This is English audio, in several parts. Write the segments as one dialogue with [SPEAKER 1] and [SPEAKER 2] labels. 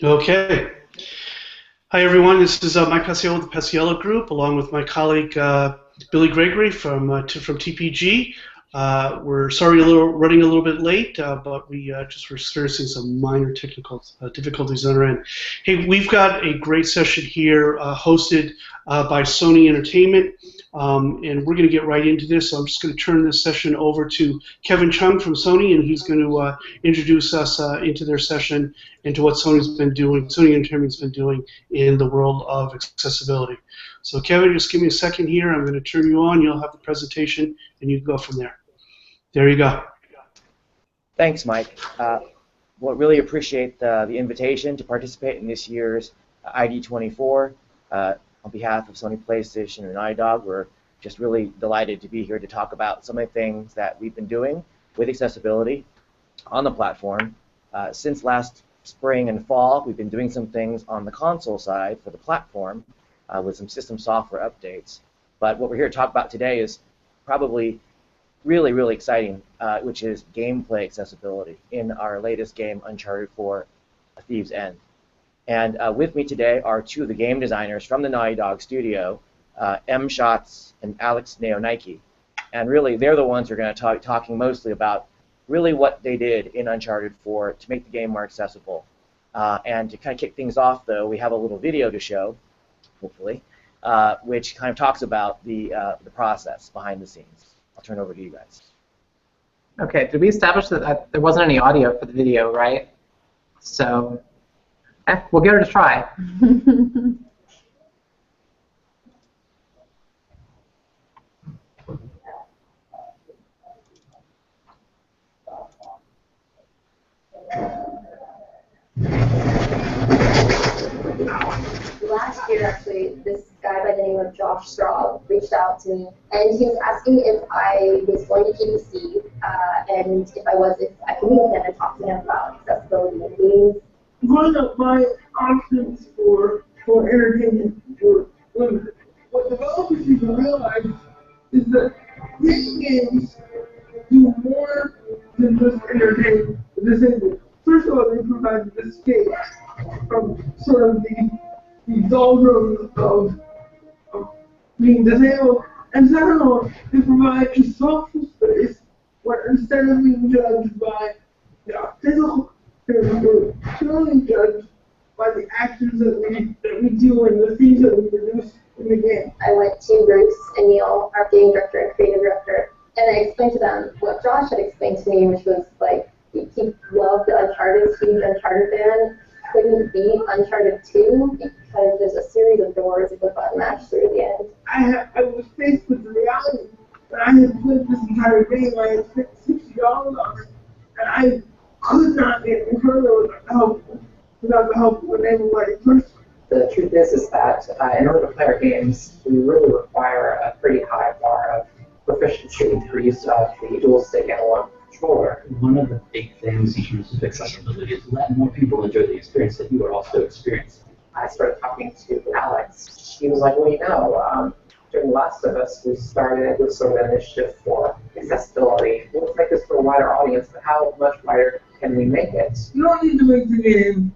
[SPEAKER 1] Okay. Hi, everyone. This is Mike Paciello with the Paciello Group, along with my colleague Billy Gregory from TPG. We're sorry running a little bit late, but we just were experiencing some minor technical difficulties on our end. Hey, we've got a great session here hosted by Sony Entertainment, and we're going to get right into this. So I'm just going to turn this session over to Kevin Chung from Sony, and he's going to introduce us into their session, into what Sony Entertainment's been doing in the world of accessibility. So Kevin, just give me a second here. I'm going to turn you on. You'll have the presentation, and you can go from there. There you go.
[SPEAKER 2] Thanks, Mike. Well, really appreciate the invitation to participate in this year's ID24. On behalf of Sony PlayStation and iDog, we're just really delighted to be here to talk about some of the things that we've been doing with accessibility on the platform. Since last spring and fall, we've been doing some things on the console side for the platform with some system software updates. But what we're here to talk about today is probably really exciting, which is gameplay accessibility in our latest game, Uncharted 4: A Thief's End. And with me today are two of the game designers from the Naughty Dog studio, Schatz and Alex Neonakis. And really, they're the ones who are going to talking mostly about really what they did in Uncharted 4 to make the game more accessible. And to kind of kick things off, though, we have a little video to show, hopefully, which kind of talks about the process behind the scenes. I'll turn it over to you guys.
[SPEAKER 3] Okay, did we establish that there wasn't any audio for the video, right? So, we'll give it a try.
[SPEAKER 4] Last year, actually, this guy by the name of Josh Straub reached out to me, and he was asking if I was going to PPC, and if I could meet him and talk to him about accessibility in games.
[SPEAKER 5] One of my options for entertainment were limited. What developers need to realize is that video games do more than just entertain the disabled. First of all, they provide the escape from sort of the doldrums of being disabled. And second of all, they provide a social space where instead of being judged by physical, we're purely judged by the actions that we do and the things that we produce in the game.
[SPEAKER 4] I went to Bruce and Neil, our game director and creative director, and I explained to them what Josh had explained to me, which was like, he loved Uncharted, huge Uncharted fan, couldn't beat Uncharted 2 because there's a series of doors with a button mash through at the end.
[SPEAKER 5] I was faced with the reality that I had played this entire game. I had spent $60 on it, and I could not get any further without the help of an able-bodied person.
[SPEAKER 3] The truth is that in order to play our games, we really require a pretty high bar of proficiency through use of the dual stick analog controller.
[SPEAKER 6] One of the big things in terms of accessibility is let more people enjoy the experience that you are also experiencing.
[SPEAKER 3] I started talking to Alex. He was like, well, during Last of Us, we started with sort of an initiative for accessibility. Let's make this for a wider audience, but how much wider can we make it?
[SPEAKER 5] You don't need to make the game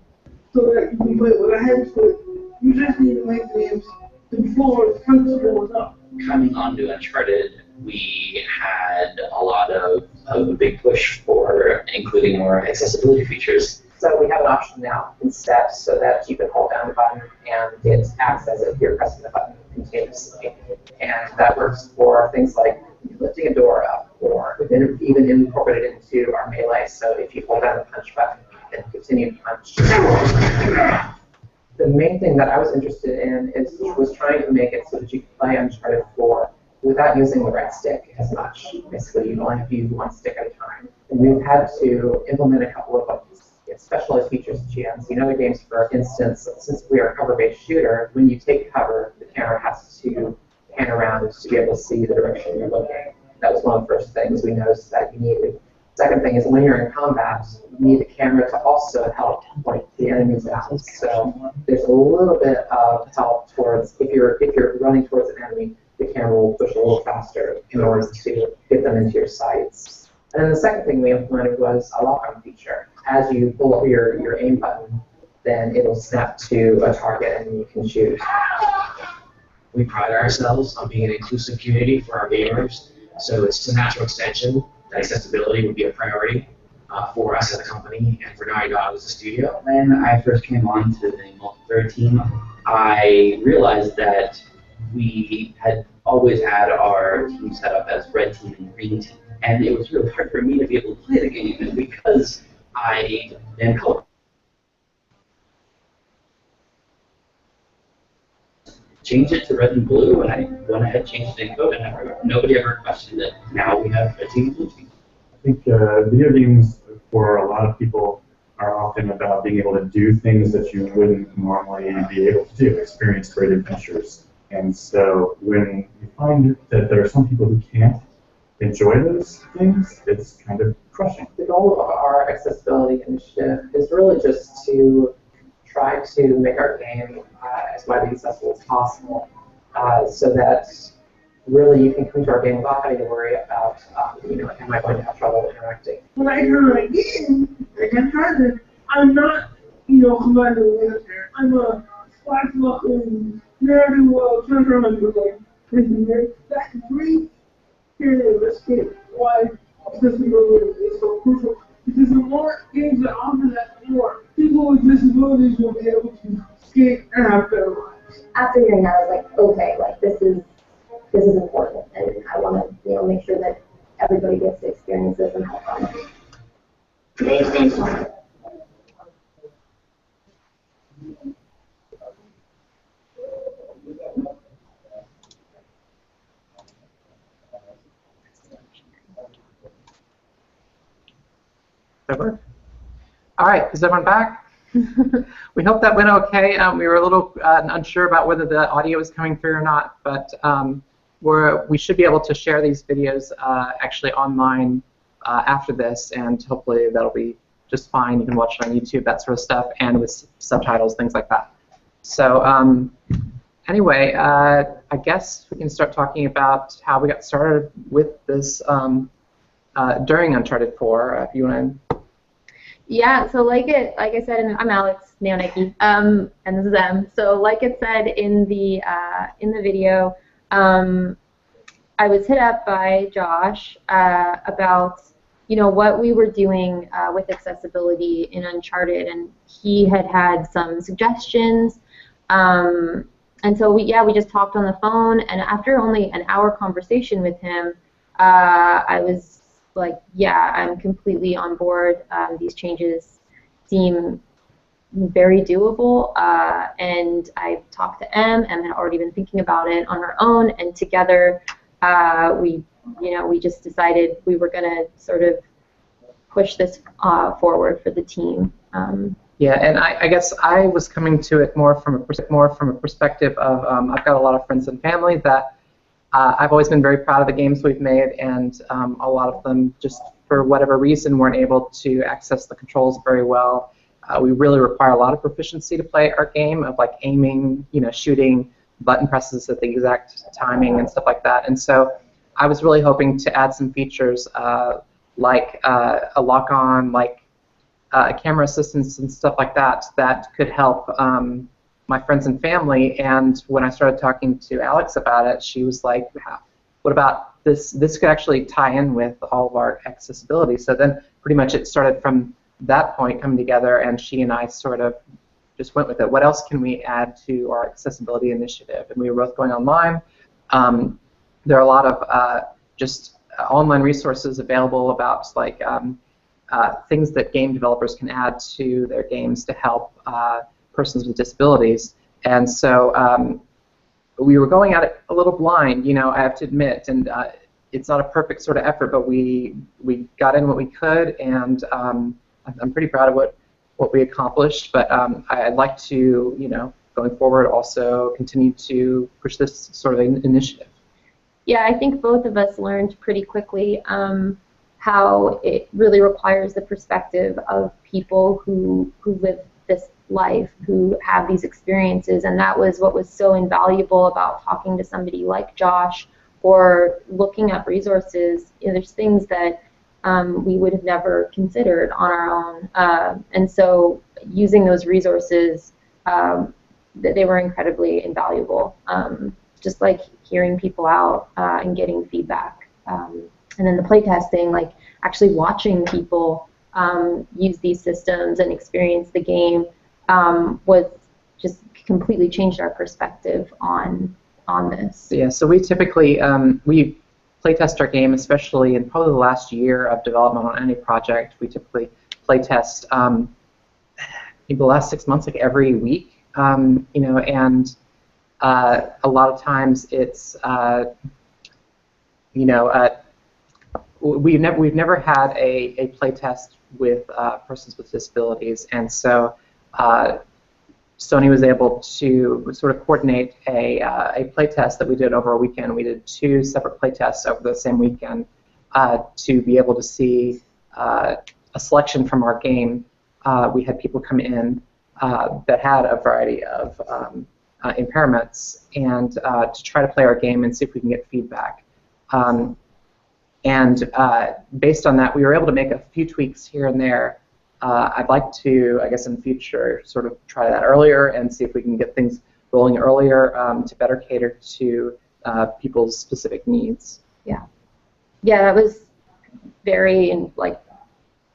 [SPEAKER 5] so that you can play it with a headset. You just need to make the games controllers flexible enough.
[SPEAKER 6] Coming onto Uncharted, we had a lot of a big push for including more accessibility features.
[SPEAKER 3] So we have an option now in steps so that you can hold down the button and it acts as if you're pressing the button continuously. And that works for things like lifting a door up or even incorporated into our melee. So if you hold down the punch button, you can continue to punch. The main thing that I was interested in was trying to make it so that you could play Uncharted 4 without using the right stick as much. Basically, you only have to use one stick at a time. And we've had to implement a couple of specialized features at GMs. In other games, for instance, since we are a cover-based shooter, when you take cover, the camera has to pan around to be able to see the direction you're looking. That was one of the first things we noticed that you needed. Second thing is when you're in combat, you need the camera to also help point the enemies out. So there's a little bit of help towards, if you're running towards an enemy, the camera will push a little faster in order to get them into your sights. And then the second thing we implemented was a lock-on feature. As you pull up your aim button, then it'll snap to a target and you can choose.
[SPEAKER 6] We pride ourselves on being an inclusive community for our gamers, so it's a natural extension that accessibility would be a priority for us as a company and for Naughty Dog as a studio.
[SPEAKER 7] When I first came on to the multiplayer team, I realized that we had always had our team set up as red team and green team, and it was really hard for me to be able to play the game, and because I am color. Change it to red and blue, and I went ahead and changed it in code, and nobody ever questioned it. Now we have red team and blue team.
[SPEAKER 8] I think video games for a lot of people are often about being able to do things that you wouldn't normally be able to do, experience great adventures. And so when you find that there are some people who can't enjoy those things, it's kind of crushing.
[SPEAKER 3] The goal of our accessibility initiative is really just to try to make our game as widely accessible as possible, so that really you can come to our game without having to worry about, am I going to have trouble interacting?
[SPEAKER 5] When I turn my game, like Uncharted, I'm not, commander military. I'm a swashbuckling, ne'er-do-well, treasure-hunter, that brief period of escape. Why accessibility is so crucial. Because the more games that offer that, the more people with disabilities will be able to skate and have better lives.
[SPEAKER 4] After hearing that, I was like, okay, like this is important, and I want to make sure that everybody gets to experience this and have fun.
[SPEAKER 9] All right, is everyone back? We hope that went okay. We were a little unsure about whether the audio was coming through or not, but we should be able to share these videos actually online after this, and hopefully that'll be just fine. You can watch it on YouTube, that sort of stuff, and with subtitles, things like that. So anyway, I guess we can start talking about how we got started with this during Uncharted 4. If you want to.
[SPEAKER 10] Yeah, so like I said, I'm Alex Neonakis, and this is Em. So like it said in the video, I was hit up by Josh about what we were doing with accessibility in Uncharted, and he had some suggestions. And so we just talked on the phone, and after only an hour conversation with him, I was like, yeah, I'm completely on board. These changes seem very doable, and I talked to Em. Em had already been thinking about it on her own, and together we just decided we were going to sort of push this forward for the team.
[SPEAKER 9] Yeah, and I guess I was coming to it more from a perspective of I've got a lot of friends and family that I've always been very proud of the games we've made, and a lot of them just for whatever reason weren't able to access the controls very well. We really require a lot of proficiency to play our game, of like aiming, shooting, button presses at the exact timing and stuff like that. And so I was really hoping to add some features like a lock-on, like camera assistance and stuff like that could help my friends and family. And when I started talking to Alex about it, she was like, what about this? This could actually tie in with all of our accessibility. So then pretty much it started from that point coming together, and she and I sort of just went with it. What else can we add to our accessibility initiative? And we were both going online. There are a lot of just online resources available about like things that game developers can add to their games to help persons with disabilities. And so we were going at it a little blind, I have to admit, and it's not a perfect sort of effort, but we got in what we could, and I'm pretty proud of what we accomplished. But I'd like to, going forward, also continue to push this sort of initiative.
[SPEAKER 10] Yeah, I think both of us learned pretty quickly how it really requires the perspective of people who live this life, who have these experiences, and that was what was so invaluable about talking to somebody like Josh or looking up resources. There's things that we would have never considered on our own, and so using those resources, they were incredibly invaluable. Just like hearing people out and getting feedback. And then the playtesting, like actually watching people use these systems and experience the game was just completely changed our perspective on this.
[SPEAKER 9] Yeah, so we typically, we playtest our game, especially in probably the last year of development on any project. We typically playtest maybe the last 6 months, like every week, you know, and a lot of times it's, you know, we've never had a playtest with persons with disabilities, and so Sony was able to sort of coordinate a playtest that we did over a weekend. We did 2 separate playtests over the same weekend to be able to see a selection from our game. We had people come in that had a variety of impairments, and to try to play our game and see if we can get feedback. And based on that, we were able to make a few tweaks here and there. I'd like to, I guess in the future, sort of try that earlier and see if we can get things rolling earlier to better cater to people's specific needs.
[SPEAKER 10] Yeah. Yeah, that was very, like,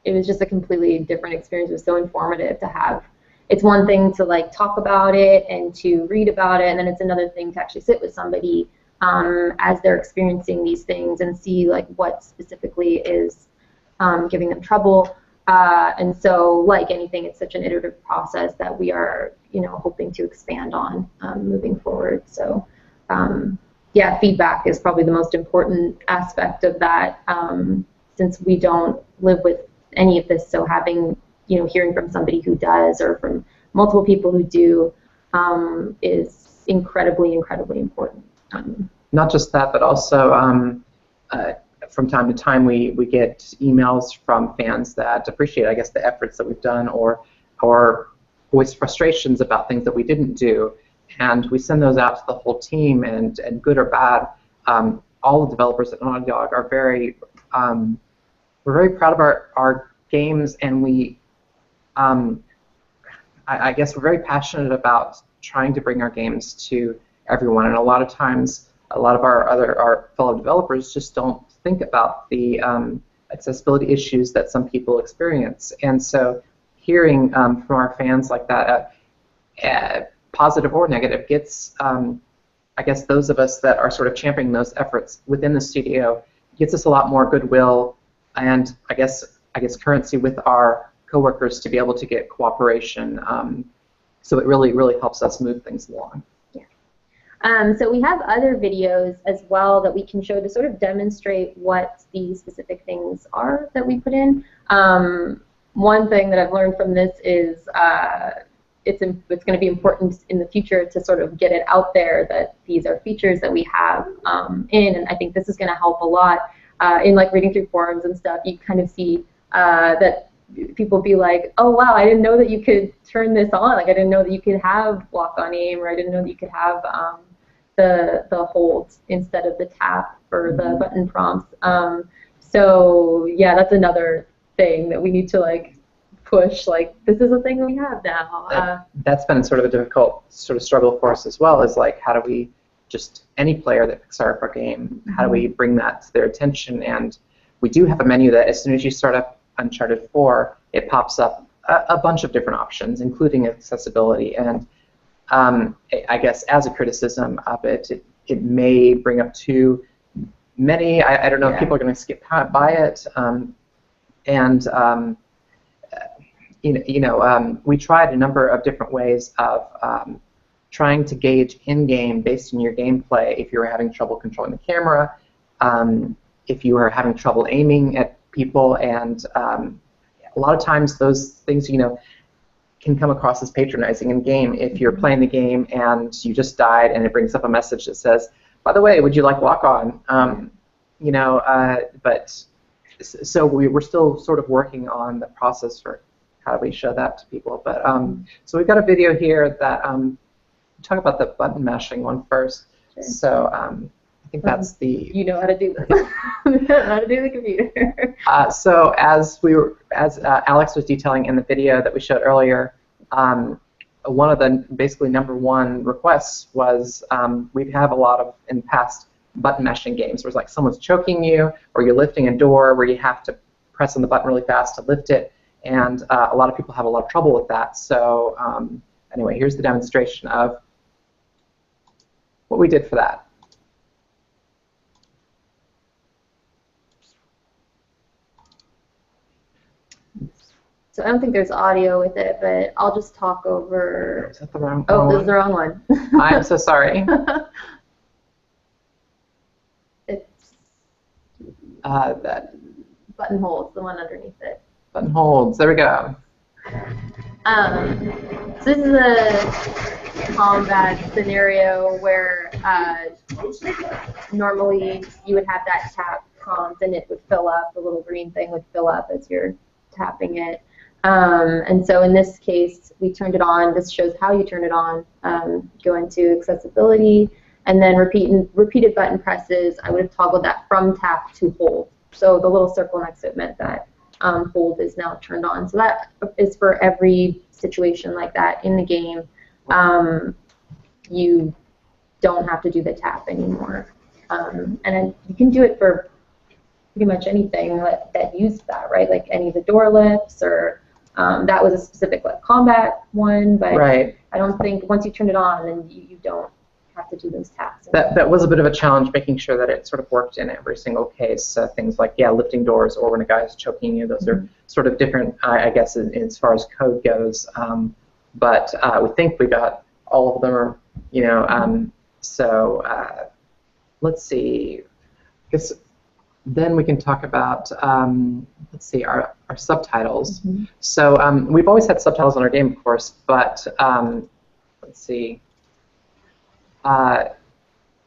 [SPEAKER 10] it was just a completely different experience. It was so informative to have. It's one thing to, like, talk about it and to read about it, and then it's another thing to actually sit with somebody as they're experiencing these things and see, like, what specifically is giving them trouble. And so, like anything, it's such an iterative process that we are, you know, hoping to expand on moving forward. So, yeah, feedback is probably the most important aspect of that, since we don't live with any of this. So having, you know, hearing from somebody who does or from multiple people who do is incredibly, incredibly important.
[SPEAKER 9] Not just that, but also from time to time we get emails from fans that appreciate, I guess, the efforts that we've done or voice frustrations about things that we didn't do. And we send those out to the whole team, and good or bad, all the developers at Naughty Dog are we're very proud of our games, and we, I guess we're very passionate about trying to bring our games to everyone. And a lot of times, a lot of our fellow developers just don't think about the accessibility issues that some people experience. And so hearing from our fans like that, positive or negative, gets, I guess, those of us that are sort of championing those efforts within the studio, gets us a lot more goodwill and, I guess currency with our coworkers to be able to get cooperation. So it really, really helps us move things along.
[SPEAKER 10] So we have other videos as well that we can show to sort of demonstrate what the specific things are that we put in. One thing that I've learned from this is it's going to be important in the future to sort of get it out there that these are features that we have and I think this is going to help a lot in, like, reading through forums and stuff. You kind of see that people be like, oh wow, I didn't know that you could turn this on. Like, I didn't know that you could have lock on aim, or I didn't know that you could have the hold instead of the tap for the button prompts. So yeah, that's another thing that we need to, like, push. Like, this is a thing we have now.
[SPEAKER 9] That's been sort of a difficult sort of struggle for us as well. Is like, how do we just, any player that picks up our game, how do we bring that to their attention? And we do have a menu that as soon as you start up Uncharted 4, it pops up a bunch of different options, including accessibility. And I guess as a criticism of it, it may bring up too many. I don't know if people are going to skip by it. We tried a number of different ways of trying to gauge in-game based on your gameplay if you were having trouble controlling the camera, if you were having trouble aiming at people, and a lot of times those things, can come across as patronizing in game. If you're playing the game and you just died and it brings up a message that says, by the way, would you like lock-on? But so we're still sort of working on the process for how do we show that to people. But so we've got a video here that talk about the button mashing one first.
[SPEAKER 10] Sure.
[SPEAKER 9] So I think that's the.
[SPEAKER 10] You know how to do this. You know how to do the computer.
[SPEAKER 9] So as Alex was detailing in the video that we showed earlier, one of the basically #1 requests was we have a lot of in the past button mashing games where it's like someone's choking you or you're lifting a door where you have to press on the button really fast to lift it, and a lot of people have a lot of trouble with that. So anyway, here's the demonstration of what we did for that.
[SPEAKER 10] So I don't think there's audio with it, but I'll just talk over.
[SPEAKER 9] Is that the wrong
[SPEAKER 10] Oh,
[SPEAKER 9] one?
[SPEAKER 10] this is the wrong one.
[SPEAKER 9] I'm so sorry.
[SPEAKER 10] It's
[SPEAKER 9] That
[SPEAKER 10] button holds, the one underneath it.
[SPEAKER 9] button holds. There we go.
[SPEAKER 10] So this is a combat scenario where normally you would have that tap prompt and it would fill up, the little green thing would fill up as you're tapping it. And so in this case, we turned it on. This shows how you turn it on. Go into accessibility, and then repeated button presses. I would have toggled that from tap to hold. So the little circle next to it meant that hold is now turned on. So that is for every situation like that in the game. You don't have to do the tap anymore. And then you can do it for pretty much anything that used that, right? Like any of the door lifts, or that was a specific like combat one, but
[SPEAKER 9] Right.
[SPEAKER 10] I don't think once you turn it on, then you don't have to do those taps.
[SPEAKER 9] That was a bit of a challenge, making sure that it sort of worked in every single case. Things like, yeah, lifting doors, or when a guy is choking you, those are sort of different, I guess, as far as code goes. But we think we got all of them, or, you know, so let's see. I guess then we can talk about, let's see, our subtitles. So we've always had subtitles on our game, of course, but let's see.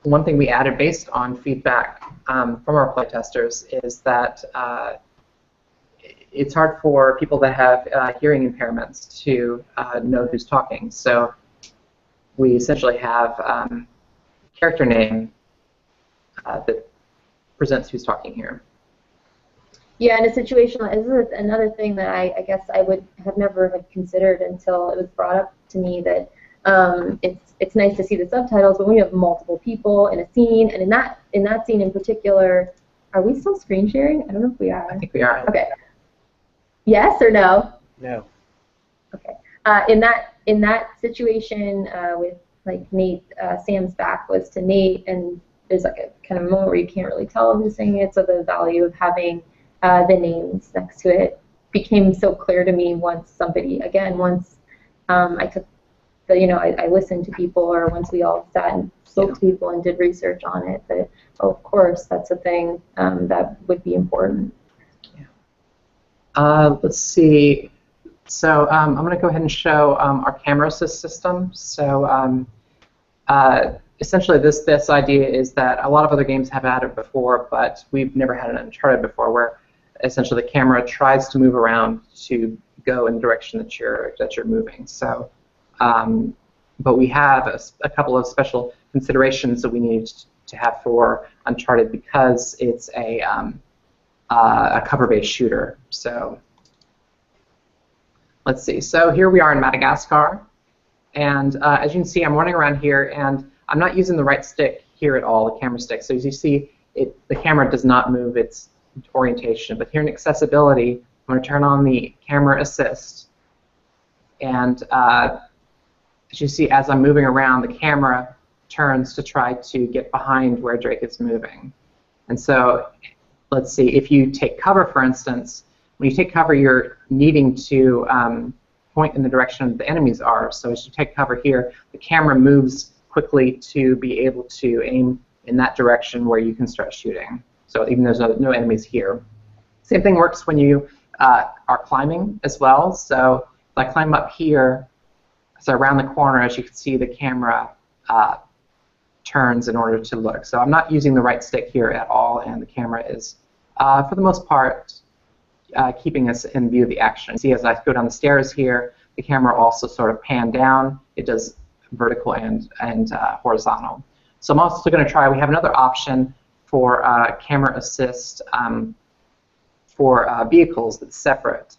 [SPEAKER 9] One thing we added based on feedback from our playtesters is that it's hard for people that have hearing impairments to know who's talking. So we essentially have character name that presents who's talking here.
[SPEAKER 10] Yeah, in a situation like this is another thing that I guess I would have never have considered until it was brought up to me that it's nice to see the subtitles, but when you have multiple people in a scene, and in that scene in particular, are we still screen sharing? I don't know if we are.
[SPEAKER 9] I think we are.
[SPEAKER 10] Okay. Yes or no?
[SPEAKER 2] No.
[SPEAKER 10] Okay. In that situation with like Nate, Sam's back was to Nate, and there's like a kind of moment where you can't really tell who's saying it, so the value of having the names next to it became so clear to me once I took I listened to people, or once we all sat and spoke to people and did research on it, that of course that's a thing that would be important.
[SPEAKER 9] Yeah. Let's see. So I'm going to go ahead and show our camera assist system. So essentially this idea is that a lot of other games have had it before, but we've never had an Uncharted before, where essentially the camera tries to move around to go in the direction that you're moving. So. But we have a couple of special considerations that we need to have for Uncharted because it's a cover-based shooter. So let's see. So here we are in Madagascar, and as you can see, I'm running around here, and I'm not using the right stick here at all, the camera stick. So as you see, the camera does not move its orientation. But here in accessibility, I'm going to turn on the camera assist, and as you see, as I'm moving around, the camera turns to try to get behind where Drake is moving. And so, let's see, if you take cover, for instance, when you take cover, you're needing to point in the direction the enemies are. So as you take cover here, the camera moves quickly to be able to aim in that direction where you can start shooting. So even though there's no enemies here. Same thing works when you are climbing as well. So if I climb up here, so around the corner, as you can see, the camera turns in order to look. So I'm not using the right stick here at all, and the camera is, for the most part, keeping us in view of the action. See, as I go down the stairs here, the camera also sort of pan down. It does vertical and horizontal. So I'm also going to try, we have another option for camera assist for vehicles that's separate.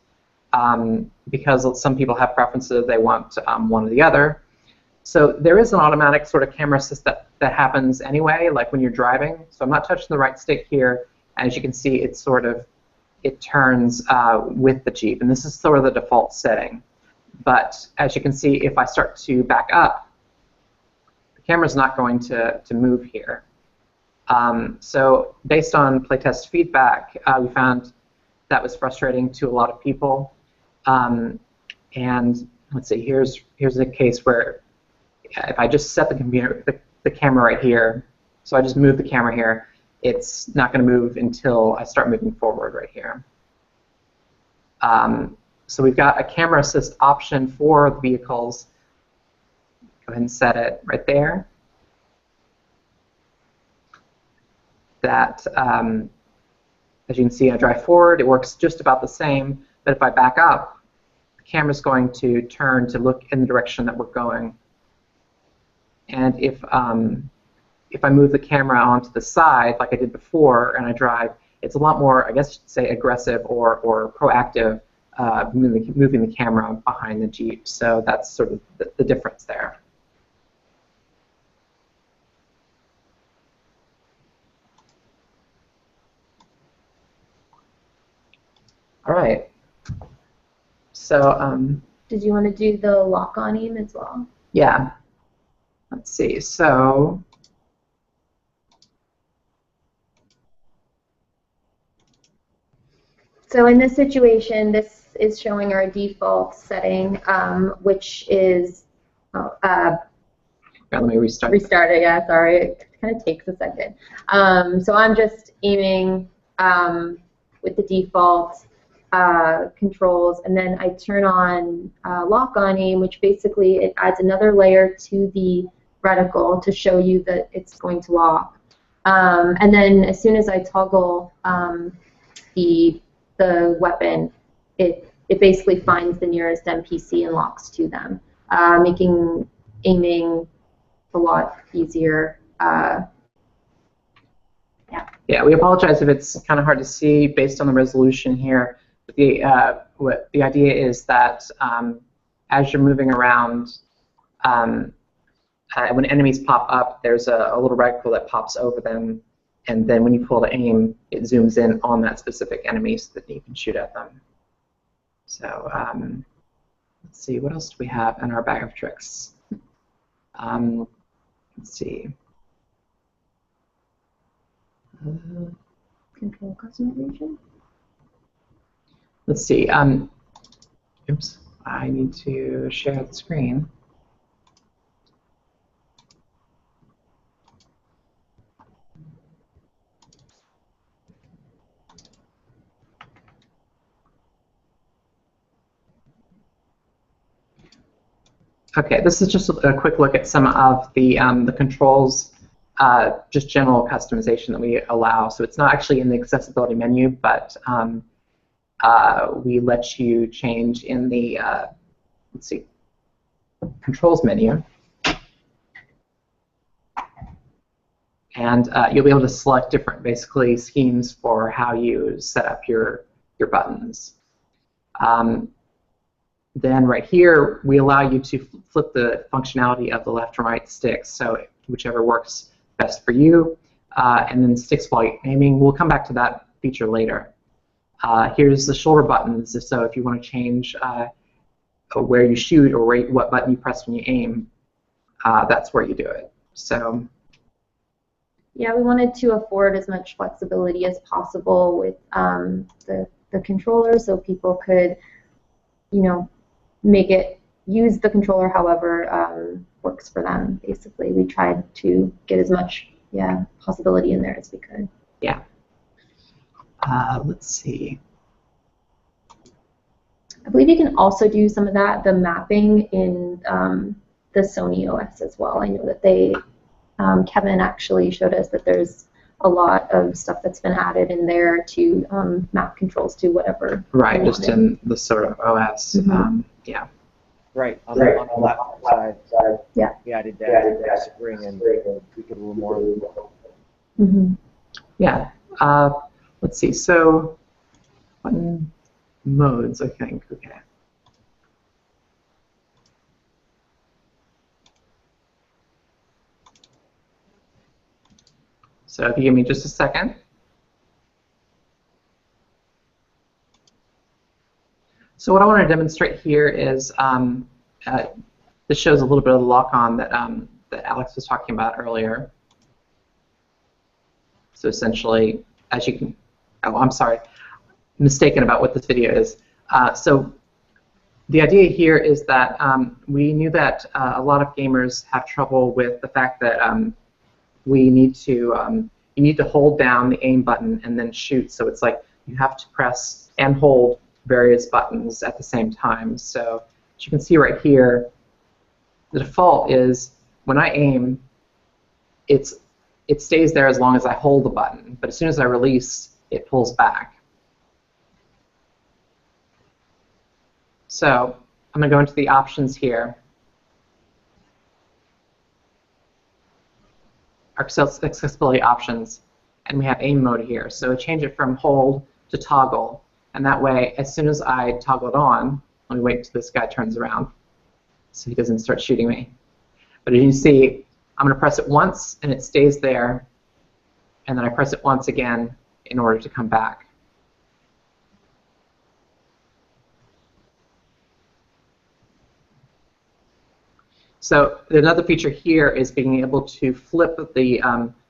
[SPEAKER 9] Because some people have preferences, they want one or the other. So there is an automatic sort of camera assist that happens anyway, like when you're driving. So I'm not touching the right stick here. As you can see, it turns with the Jeep, and this is sort of the default setting. But as you can see, if I start to back up, the camera's not going to move here. So based on playtest feedback, we found that was frustrating to a lot of people. And let's see, here's a case where if I just set the camera right here, so I just move the camera here, it's not going to move until I start moving forward right here. So we've got a camera assist option for the vehicles. Go ahead and set it right there. That, as you can see, I drive forward, it works just about the same, but if I back up, the camera's going to turn to look in the direction that we're going. And if I move the camera onto the side, like I did before, and I drive, it's a lot more, I guess you'd say, aggressive or proactive, moving the camera behind the Jeep. So that's sort of the difference there. All right. So
[SPEAKER 10] did you want to do the lock-on aim as well?
[SPEAKER 9] Yeah. Let's see. So
[SPEAKER 10] in this situation, this is showing our default setting, which is
[SPEAKER 9] let me restart.
[SPEAKER 10] Restart it, yeah, sorry. It kind of takes a second. So I'm just aiming with the default controls, and then I turn on lock-on aim, which basically it adds another layer to the reticle to show you that it's going to lock. And then as soon as I toggle the weapon, it basically finds the nearest NPC and locks to them, making aiming a lot easier.
[SPEAKER 9] Yeah, we apologize if it's kind of hard to see based on the resolution here. But the idea is that as you're moving around, when enemies pop up, there's a little reticle that pops over them, and then when you pull to aim, it zooms in on that specific enemy so that you can shoot at them. So let's see, what else do we have in our bag of tricks? Let's see.
[SPEAKER 10] Control customization?
[SPEAKER 9] Let's see. Oops, I need to share the screen. Okay, this is just a quick look at some of the controls, just general customization that we allow. So it's not actually in the accessibility menu, but we let you change in the let's see, controls menu, and you'll be able to select different, basically, schemes for how you set up your buttons. Then right here, we allow you to flip the functionality of the left and right sticks, so whichever works best for you, and then sticks while you're aiming. We'll come back to that feature later. Here's the shoulder buttons, so if you want to change where you shoot or what button you press when you aim, that's where you do it. So
[SPEAKER 10] yeah, we wanted to afford as much flexibility as possible with the controller, so people could, you know, use the controller however works for them. Basically, we tried to get as much possibility in there as we could.
[SPEAKER 9] Yeah. Let's see.
[SPEAKER 10] I believe you can also do some of that, the mapping in the Sony OS as well. I know that they, Kevin actually showed us that there's a lot of stuff that's been added in there to map controls to whatever.
[SPEAKER 9] Right, just in the sort of OS.
[SPEAKER 10] Mm-hmm.
[SPEAKER 9] Yeah.
[SPEAKER 2] Right, on the left side.
[SPEAKER 10] Yeah.
[SPEAKER 2] We added that spring and tweak it a little more.
[SPEAKER 10] Mm-hmm.
[SPEAKER 9] Yeah. Let's see. So, button modes, I think. Okay. So if you give me just a second. So what I want to demonstrate here is this shows a little bit of the lock-on that that Alex was talking about earlier. So essentially, as you can, oh, I'm sorry, mistaken about what this video is. So the idea here is that we knew that a lot of gamers have trouble with the fact that you need to hold down the aim button and then shoot. So it's like you have to press and hold various buttons at the same time. So as you can see right here, the default is when I aim, it stays there as long as I hold the button. But as soon as I release, it pulls back. So I'm going to go into the options here. Accessibility options, and we have aim mode here. So change it from hold to toggle, and that way, as soon as I toggle it on, let me wait until this guy turns around so he doesn't start shooting me. But as you see, I'm going to press it once, and it stays there, and then I press it once again in order to come back. So another feature here is being able to flip the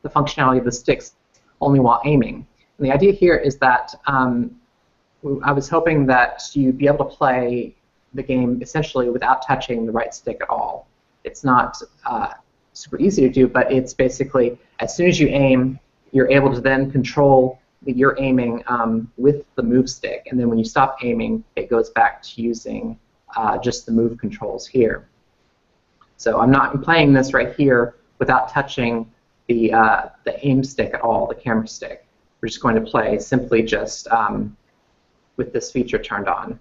[SPEAKER 9] functionality of the sticks only while aiming. And the idea here is that I was hoping that you'd be able to play the game essentially without touching the right stick at all. It's not super easy to do, but it's basically as soon as you aim, you're able to then control your aiming with the move stick, and then when you stop aiming, it goes back to using just the move controls here. So I'm not playing this right here without touching the aim stick at all, the camera stick. We're just going to play simply just with this feature turned on.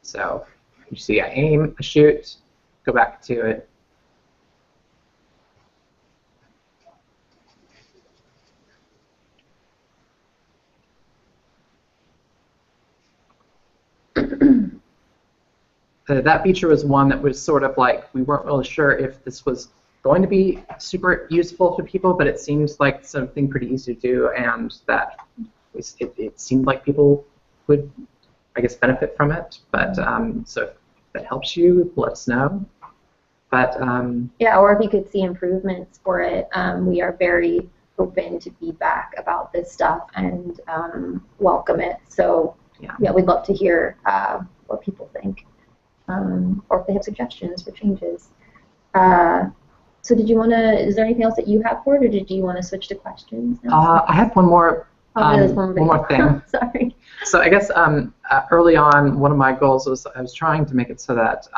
[SPEAKER 9] So you see I aim, I shoot, go back to it. That feature was one that was sort of like, we weren't really sure if this was going to be super useful to people, but it seems like something pretty easy to do, and that it seemed like people would, I guess, benefit from it. But so if that helps you, let us know. But
[SPEAKER 10] yeah, or if you could see improvements for it, we are very open to feedback about this stuff and welcome it. So yeah, we'd love to hear what people think. Or if they have suggestions for changes. So did you want to, is there anything else that you have for it, or did you want to switch to questions now?
[SPEAKER 9] I have one more,
[SPEAKER 10] one
[SPEAKER 9] more thing.
[SPEAKER 10] Sorry.
[SPEAKER 9] So I guess early on, one of my goals was I was trying to make it so that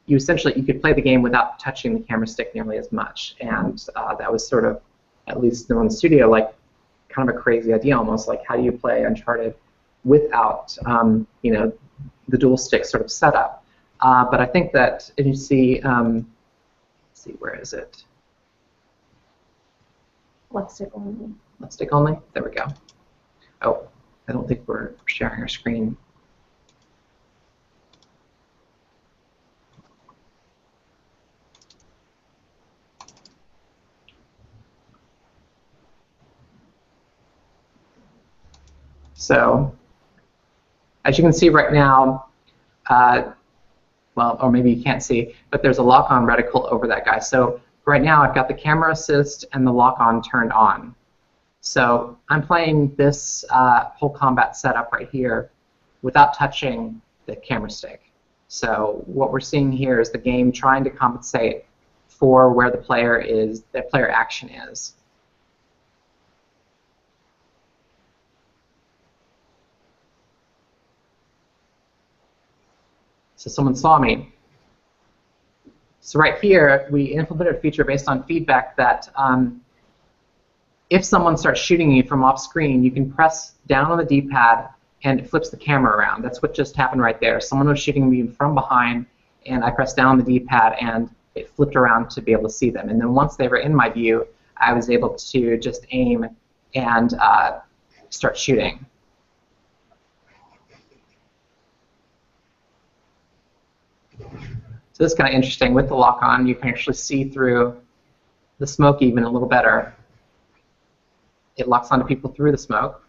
[SPEAKER 9] you could play the game without touching the camera stick nearly as much, and that was sort of, at least in the studio, like kind of a crazy idea almost, like how do you play Uncharted without you know, the dual stick sort of setup. But I think that if you see, let's see, where is it?
[SPEAKER 10] Left stick only.
[SPEAKER 9] Left stick only? There we go. Oh, I don't think we're sharing our screen. So, as you can see right now, well, or maybe you can't see, but there's a lock-on reticle over that guy. So right now I've got the camera assist and the lock-on turned on. So I'm playing this whole combat setup right here without touching the camera stick. So what we're seeing here is the game trying to compensate for where the player action is. So someone saw me. So right here, we implemented a feature based on feedback that if someone starts shooting you from off screen, you can press down on the D-pad and it flips the camera around. That's what just happened right there. Someone was shooting me from behind, and I pressed down on the D-pad, and it flipped around to be able to see them. And then once they were in my view, I was able to just aim and start shooting. So this is kind of interesting. With the lock-on, you can actually see through the smoke even a little better. It locks onto people through the smoke.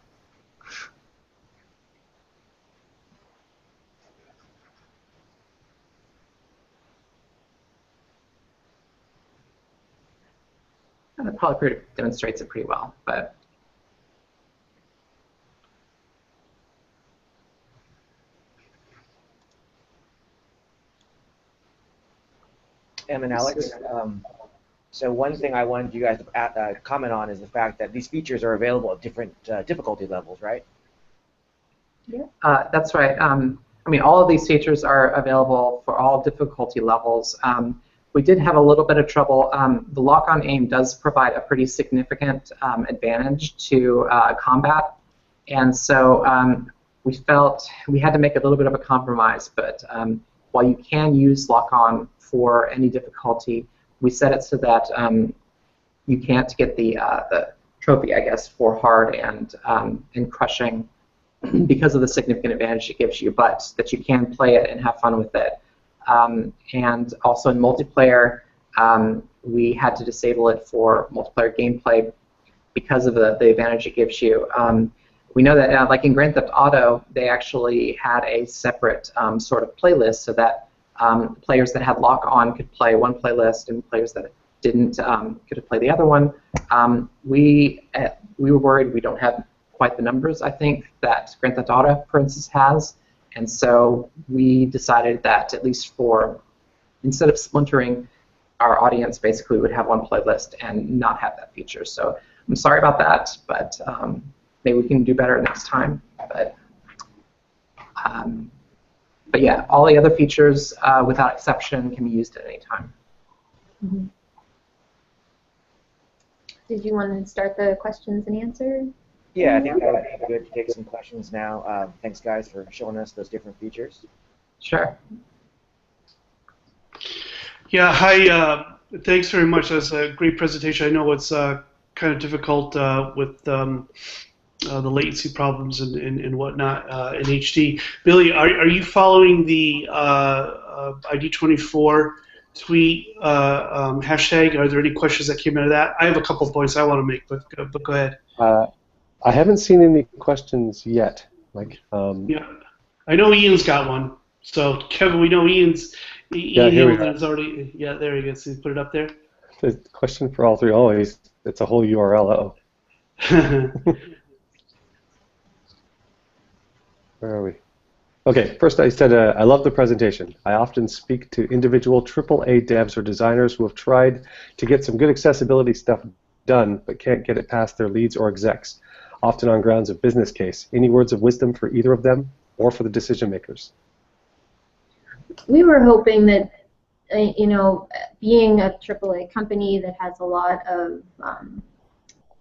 [SPEAKER 9] And it probably demonstrates it pretty well, but
[SPEAKER 2] Em and Alex, so one thing I wanted you guys to comment on is the fact that these features are available at different difficulty levels, right?
[SPEAKER 10] Yeah.
[SPEAKER 9] That's right. I mean, all of these features are available for all difficulty levels. We did have a little bit of trouble. The lock-on aim does provide a pretty significant advantage to combat, and so we felt we had to make a little bit of a compromise. But while you can use lock-on for any difficulty, we set it so that you can't get the trophy, I guess, for hard and crushing because of the significant advantage it gives you, but that you can play it and have fun with it. And also in multiplayer, we had to disable it for multiplayer gameplay because of the advantage it gives you. We know that, like in Grand Theft Auto, they actually had a separate sort of playlist so that players that had lock-on could play one playlist, and players that didn't could play the other one. We were worried we don't have quite the numbers, I think, that Grand Theft Auto, for instance, has. And so we decided that at least instead of splintering, our audience basically would have one playlist and not have that feature. So I'm sorry about that, but maybe we can do better next time. But yeah, all the other features, without exception, can be used at any time.
[SPEAKER 10] Mm-hmm. Did you want to start the questions and answer?
[SPEAKER 2] Yeah, I think that would be good to take some questions now. Thanks, guys, for showing us those different features.
[SPEAKER 9] Sure.
[SPEAKER 1] Yeah, hi. Thanks very much. That's a great presentation. I know it's kind of difficult with the latency problems and whatnot in HD. Billy, are you following the ID24 tweet hashtag? Are there any questions that came out of that? I have a couple of points I want to make, but go ahead.
[SPEAKER 11] I haven't seen any questions yet.
[SPEAKER 1] Yeah, I know Ian's got one. So Kevin, we know Ian's. Ian Hamilton's already. Yeah, there he goes. He put it up there.
[SPEAKER 11] The question for all three. Oh, it's a whole URL. Where are we? Okay, first I said I love the presentation. I often speak to individual AAA devs or designers who have tried to get some good accessibility stuff done but can't get it past their leads or execs, often on grounds of business case. Any words of wisdom for either of them or for the decision makers?
[SPEAKER 10] We were hoping that, being a AAA company that has a lot of,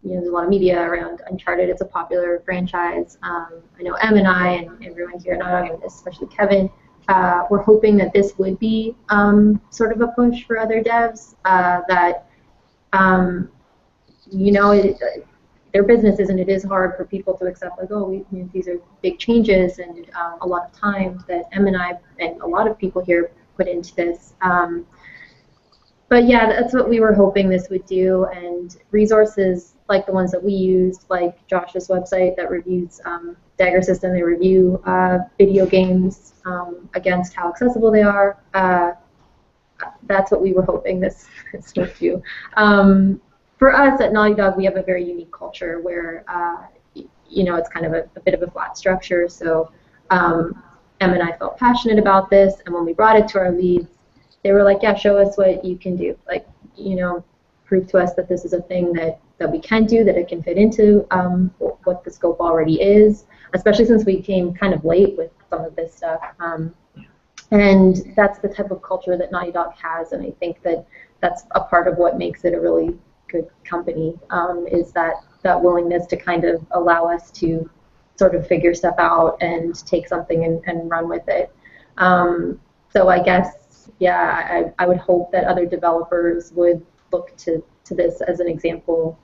[SPEAKER 10] there's a lot of media around Uncharted. It's a popular franchise. I know Em and I and everyone here, and especially Kevin, we're hoping that this would be sort of a push for other devs their business is, and it is hard for people to accept, like, oh, these are big changes and a lot of time that Em and I and a lot of people here put into this. But yeah, that's what we were hoping this would do, and resources like the ones that we used, like Josh's website that reviews Dagger System, they review video games against how accessible they are. That's what we were hoping this would do. For us at Naughty Dog, we have a very unique culture where, it's kind of a bit of a flat structure. So Em and I felt passionate about this, and when we brought it to our leads, they were like, yeah, show us what you can do. Like, prove to us that this is a thing that we can do, that it can fit into what the scope already is, especially since we came kind of late with some of this stuff. And that's the type of culture that Naughty Dog has, and I think that that's a part of what makes it a really good company, is that willingness to kind of allow us to sort of figure stuff out and take something and run with it. So I guess yeah, I would hope that other developers would look to this as an example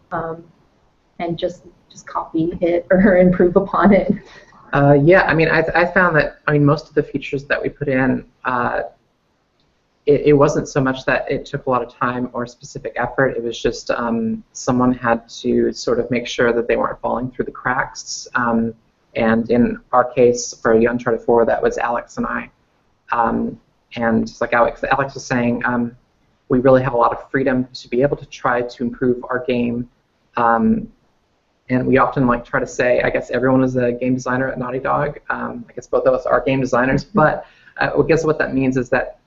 [SPEAKER 10] and just copy it or improve upon it.
[SPEAKER 9] Yeah, I mean, I found that, I mean, most of the features that we put in, it wasn't so much that it took a lot of time or specific effort. It was just someone had to sort of make sure that they weren't falling through the cracks. And in our case, for Uncharted 4, that was Alex and I. And like Alex was saying, we really have a lot of freedom to be able to try to improve our game. And we often like try to say, I guess everyone is a game designer at Naughty Dog. I guess both of us are game designers, but I guess what that means is that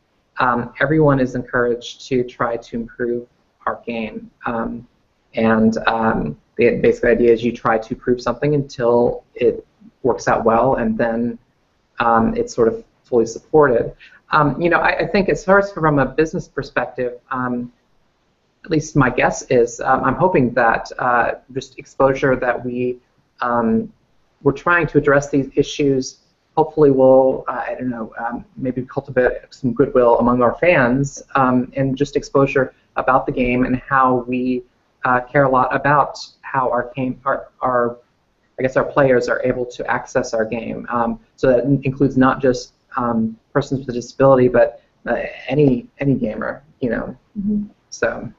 [SPEAKER 9] everyone is encouraged to try to improve our game. The basic idea is you try to prove something until it works out well, and then it's sort of fully supported. You know, I think as far as from a business perspective, at least my guess is, I'm hoping that just exposure that we're trying to address these issues hopefully will, I don't know, maybe cultivate some goodwill among our fans, and just exposure about the game and how we care a lot about how our I guess our players are able to access our game. So that includes not just persons with a disability, but any gamer, you know.
[SPEAKER 10] Mm-hmm.
[SPEAKER 9] So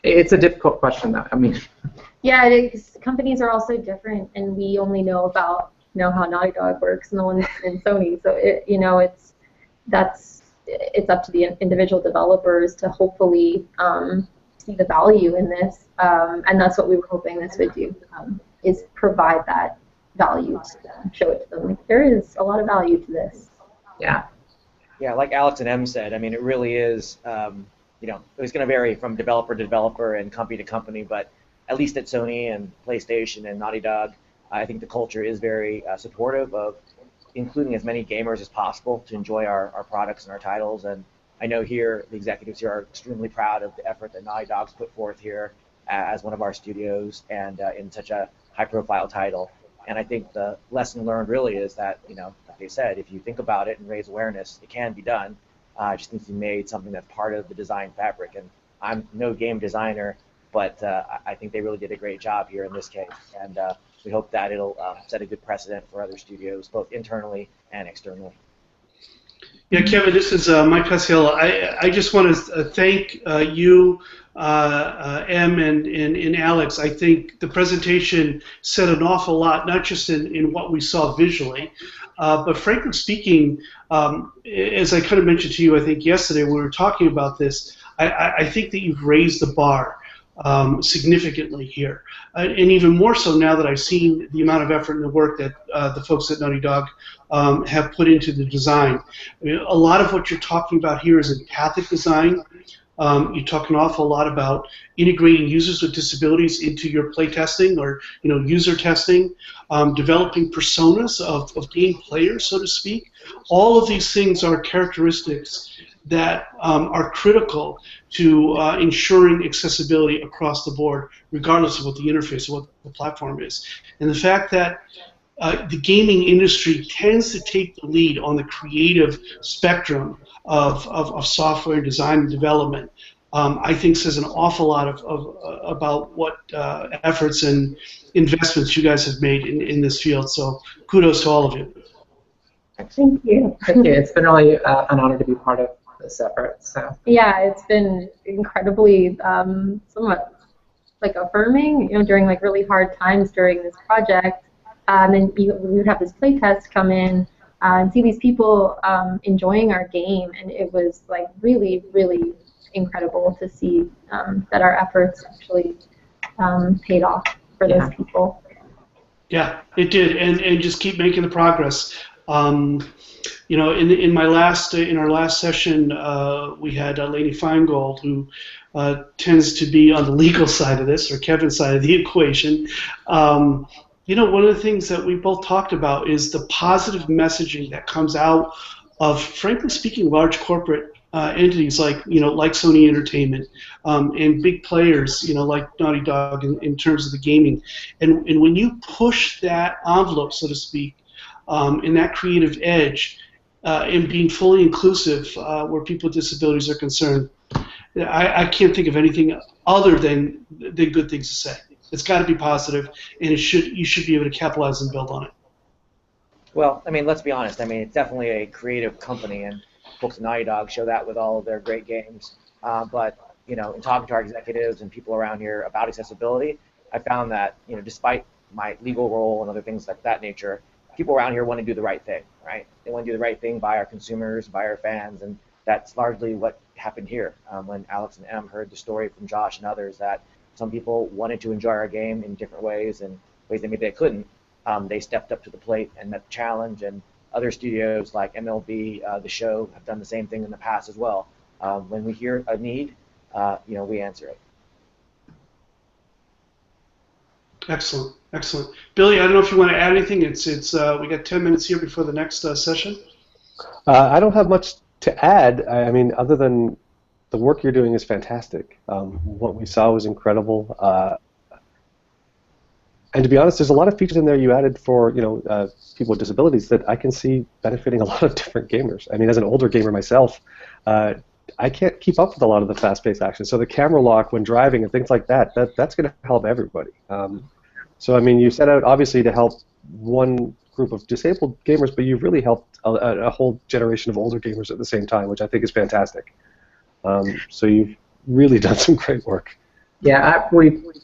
[SPEAKER 9] it's a difficult question, though. I mean.
[SPEAKER 10] Yeah, it is. Companies are also different, and we only know about how Naughty Dog works, and the ones in Sony. So it's up to the individual developers to hopefully see the value in this, and that's what we were hoping this would do, is provide that value to them, show it to them. Like, there is a lot of value to this.
[SPEAKER 2] Yeah. Yeah, like Alex and Em said, I mean, it really is. It's going to vary from developer to developer and company to company, but at least at Sony and PlayStation and Naughty Dog, I think the culture is very supportive of including as many gamers as possible to enjoy our products and our titles. And I know here, the executives here are extremely proud of the effort that Naughty Dog's put forth here as one of our studios and in such a high-profile title. And I think the lesson learned really is that, like they said, if you think about it and raise awareness, it can be done. It just needs to be made something that's part of the design fabric. And I'm no game designer, but I think they really did a great job here in this case. And we hope that it'll set a good precedent for other studios, both internally and externally.
[SPEAKER 1] Yeah, Kevin, this is Mike Casiello. I just want to thank you, Em, and Alex. I think the presentation said an awful lot, not just in what we saw visually, but frankly speaking, as I kind of mentioned to you, I think yesterday when we were talking about this, I think that you've raised the bar significantly here, and even more so now that I've seen the amount of effort and the work that the folks at Naughty Dog have put into the design. I mean, a lot of what you're talking about here is empathic design. You talk an awful lot about integrating users with disabilities into your playtesting or user testing, developing personas of game players, so to speak. All of these things are characteristics that are critical to ensuring accessibility across the board, regardless of what the interface or what the platform is. And the fact that the gaming industry tends to take the lead on the creative spectrum of software and design and development, I think says an awful lot about what efforts and investments you guys have made in this field. So kudos to all of you.
[SPEAKER 10] Thank you.
[SPEAKER 9] Thank you. It's been really an honor to be part of this effort. So. Yeah,
[SPEAKER 10] it's been incredibly somewhat like affirming, during like really hard times during this project. And then we would have this playtest come in and see these people enjoying our game, and it was like really, really incredible to see that our efforts actually paid off for those people. Yeah,
[SPEAKER 1] it did, and just keep making the progress. In our last session, we had Lainey Feingold, who tends to be on the legal side of this, or Kevin's side of the equation. One of the things that we both talked about is the positive messaging that comes out of, frankly speaking, large corporate entities like Sony Entertainment and big players, like Naughty Dog in terms of the gaming. And when you push that envelope, so to speak, in that creative edge, and being fully inclusive where people with disabilities are concerned. I can't think of anything other than good things to say. It's got to be positive, and you should be able to capitalize and build on it.
[SPEAKER 2] Well, I mean, let's be honest. I mean, it's definitely a creative company, and folks at Naughty Dog show that with all of their great games. But you know, in talking to our executives and people around here about accessibility, I found that despite my legal role and other things like that nature, people around here want to do the right thing, right? They want to do the right thing by our consumers, by our fans, and that's largely what happened here when Alex and Em heard the story from Josh and others that some people wanted to enjoy our game in different ways and ways that maybe they couldn't. They stepped up to the plate and met the challenge, and other studios like MLB, the show, have done the same thing in the past as well. When we hear a need, we answer it.
[SPEAKER 1] Excellent, excellent. Billy, I don't know if you want to add anything. We got 10 minutes here before the next session.
[SPEAKER 11] I don't have much to add. I mean, other than the work you're doing is fantastic. What we saw was incredible. And to be honest, there's a lot of features in there you added for people with disabilities that I can see benefiting a lot of different gamers. I mean, as an older gamer myself, I can't keep up with a lot of the fast-paced action. So the camera lock when driving and things like that's going to help everybody. So I mean, you set out obviously to help one group of disabled gamers, but you've really helped a whole generation of older gamers at the same time, which I think is fantastic. So you've really done some great work.
[SPEAKER 9] Yeah,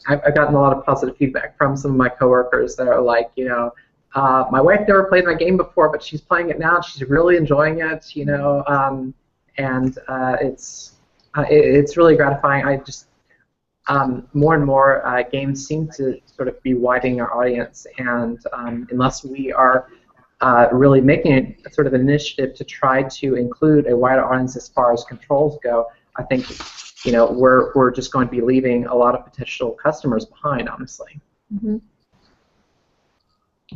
[SPEAKER 9] I've gotten a lot of positive feedback from some of my coworkers that are like, my wife never played my game before, but she's playing it now. She's really enjoying it, and it's really gratifying. I just more and more games seem to sort of be widening our audience, and unless we are really making a sort of initiative to try to include a wider audience as far as controls go, I think we're just going to be leaving a lot of potential customers behind, honestly.
[SPEAKER 10] Mm-hmm.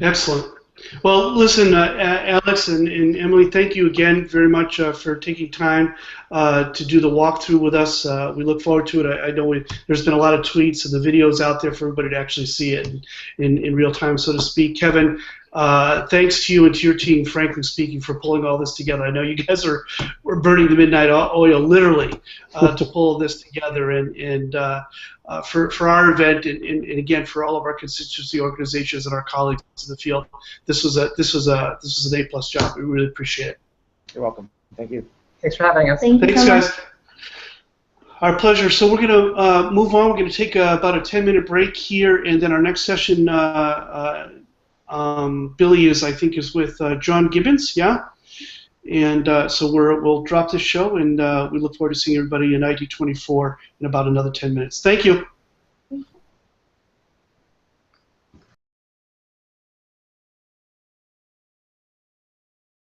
[SPEAKER 1] Excellent. Well, listen, Alex and Emily, thank you again very much for taking time to do the walkthrough with us. We look forward to it. I know there's been a lot of tweets and the videos out there for everybody to actually see it in real time, so to speak. Kevin, thanks to you and to your team, frankly speaking, for pulling all this together. I know you guys were burning the midnight oil, literally, to pull this together. And for our event, and again for all of our constituency organizations and our colleagues in the field, this was an A+ job. We really appreciate it.
[SPEAKER 2] You're welcome. Thank you.
[SPEAKER 9] Thanks for having us.
[SPEAKER 10] Thanks so
[SPEAKER 1] guys.
[SPEAKER 10] much.
[SPEAKER 1] Our pleasure. So we're going to move on. We're going to take about a 10-minute break here, and then our next session, Billy I think is with John Gibbons, yeah? And so we'll drop this show, and we look forward to seeing everybody in ID24 in about another 10 minutes. Thank you.